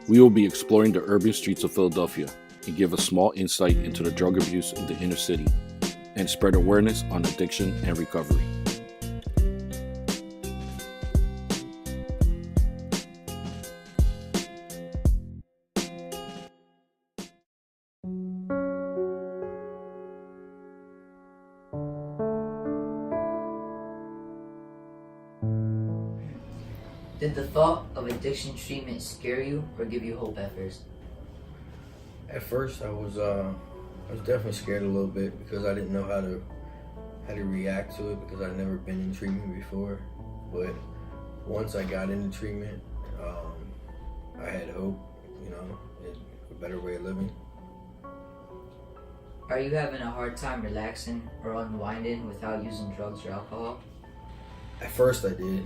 We will be exploring the urban streets of Philadelphia and give a small insight into the drug abuse in the inner city and spread awareness on addiction and recovery. Did the thought of addiction treatment scare you or give you hope at first? At first, I was definitely scared a little bit because I didn't know how to react to it because I'd never been in treatment before. But once I got into treatment, I had hope, a better way of living. Are you having a hard time relaxing or unwinding without using drugs or alcohol? At first, I did.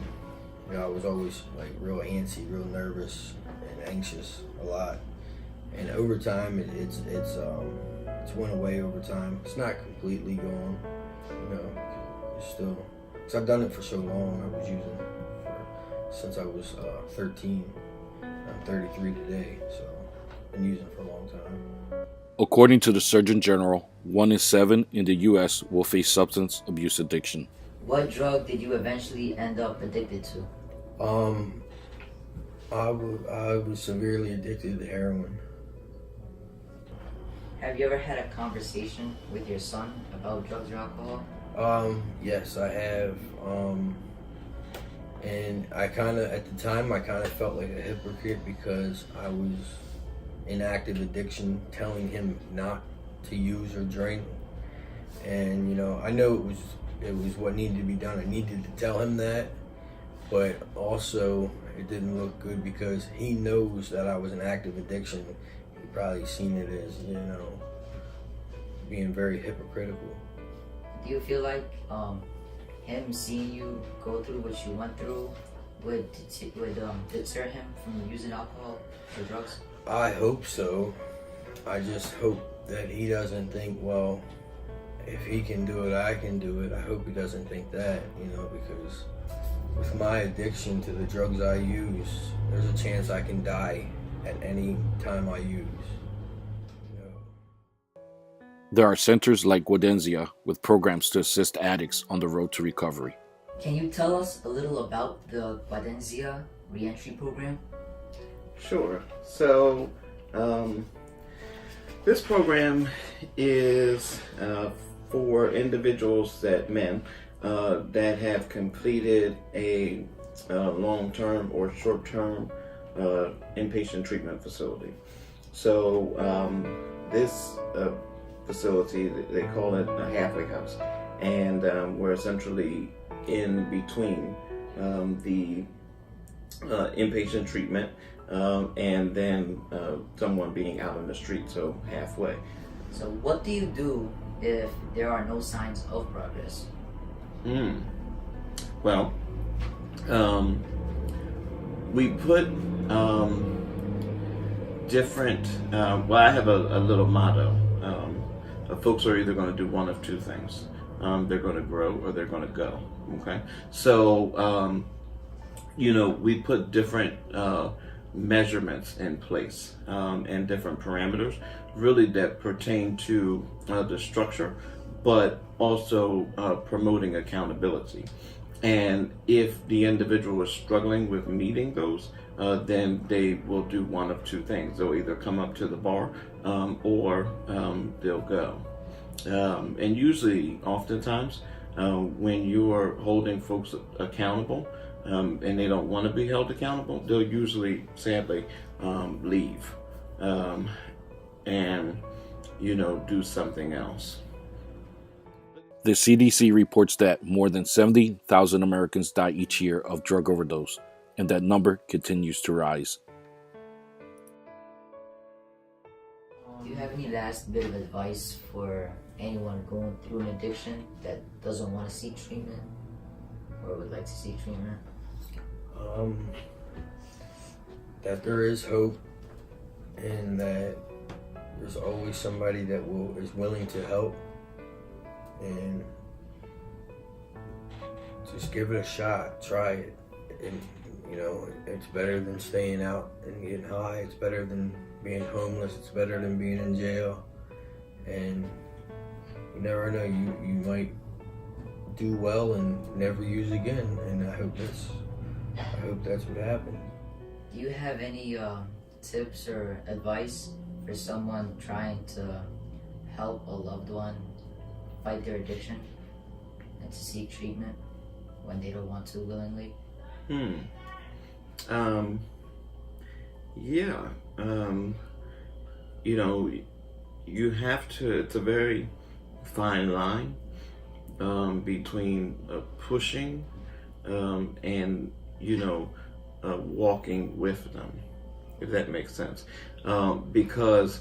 I was always like real antsy, real nervous, and anxious a lot. And over time, it's went away over time. It's not completely gone, It's still, because I've done it for so long. I was using it since I was 13. I'm 33 today, so I've been using it for a long time. According to the Surgeon General, 1 in 7 in the U.S. will face substance abuse addiction. What drug did you eventually end up addicted to? I was severely addicted to heroin. Have you ever had a conversation with your son about drugs or alcohol? Yes, I have. And at the time, I kind of felt like a hypocrite because I was in active addiction, telling him not to use or drink. And, I know it was what needed to be done. I needed to tell him that, but also it didn't look good because he knows that I was in active addiction. He probably seen it as, being very hypocritical. Do you feel like him seeing you go through what you went through would deter him from using alcohol or drugs? I hope so. I just hope that he doesn't think, well, if he can do it, I can do it. I hope he doesn't think that, because with my addiction to the drugs I use, there's a chance I can die at any time I use. There are centers like Guadenzia with programs to assist addicts on the road to recovery. Can you tell us a little about the Guadenzia reentry program? Sure. So, this program is for individuals men that have completed a long-term or short-term inpatient treatment facility. So, this facility, they call it a halfway house, and we're essentially in between the inpatient treatment and then someone being out on the street, so halfway. So what do you do if there are no signs of progress? Well, we put different, I have a little motto. Folks are either going to do one of two things. They're going to grow or they're going to go. Okay? So, we put different measurements in place and different parameters really that pertain to the structure, but also promoting accountability. And if the individual is struggling with meeting those, then they will do one of two things. They'll either come up to the bar or they'll go. And usually, oftentimes, when you're holding folks accountable and they don't want to be held accountable, they'll usually, sadly, leave and, do something else. The CDC reports that more than 70,000 Americans die each year of drug overdose, and that number continues to rise. Do you have any last bit of advice for anyone going through an addiction that doesn't want to seek treatment or would like to seek treatment? That there is hope and that there's always somebody that is willing to help, and just give it a shot, try it, and You know, it's better than staying out and getting high. It's better than being homeless. It's better than being in jail. And you never know, you might do well and never use again. And I hope that's what happens. Do you have any tips or advice for someone trying to help a loved one fight their addiction and to seek treatment when they don't want to willingly? Yeah. You know, you have to, it's a very fine line between pushing and, you know, walking with them, if that makes sense. Because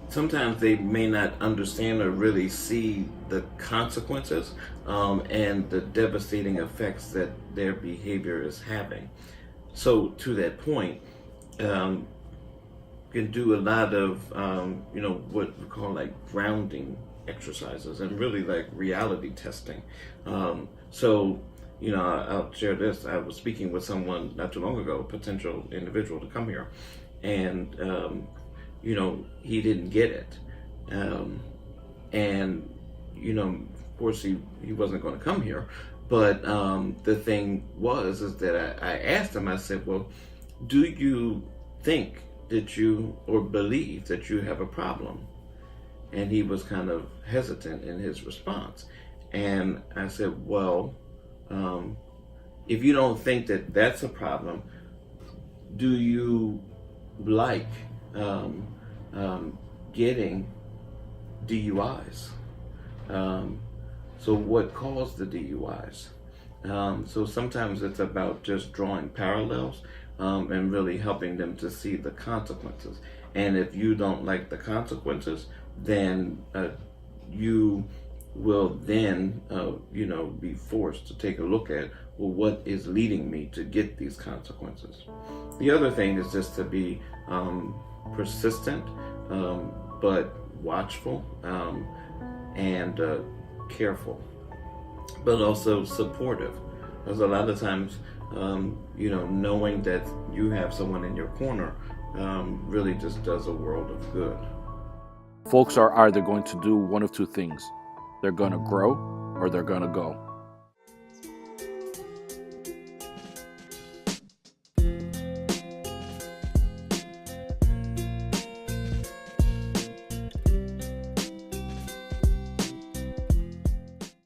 sometimes they may not understand or really see the consequences and the devastating effects that their behavior is having. So to that point, can do a lot of you know, what we call like grounding exercises and really like reality testing. So you know, I'll share this. I was speaking with someone not too long ago, a potential individual to come here, and you know, he didn't get it, and you know, of course he wasn't going to come here. But the thing is that I asked him. I said, "Well, do you think that you or believe that you have a problem?" And he was kind of hesitant in his response. And I said, "Well, if you don't think that that's a problem, do you like getting DUIs? So what caused the DUIs?" So sometimes it's about just drawing parallels and really helping them to see the consequences. And if you don't like the consequences, then you will then, you know, be forced to take a look at, well, what is leading me to get these consequences? The other thing is just to be persistent, but watchful and careful, but also supportive. Because a lot of times, you know, knowing that you have someone in your corner really just does a world of good. Folks are either going to do one of two things. They're going to grow or they're going to go.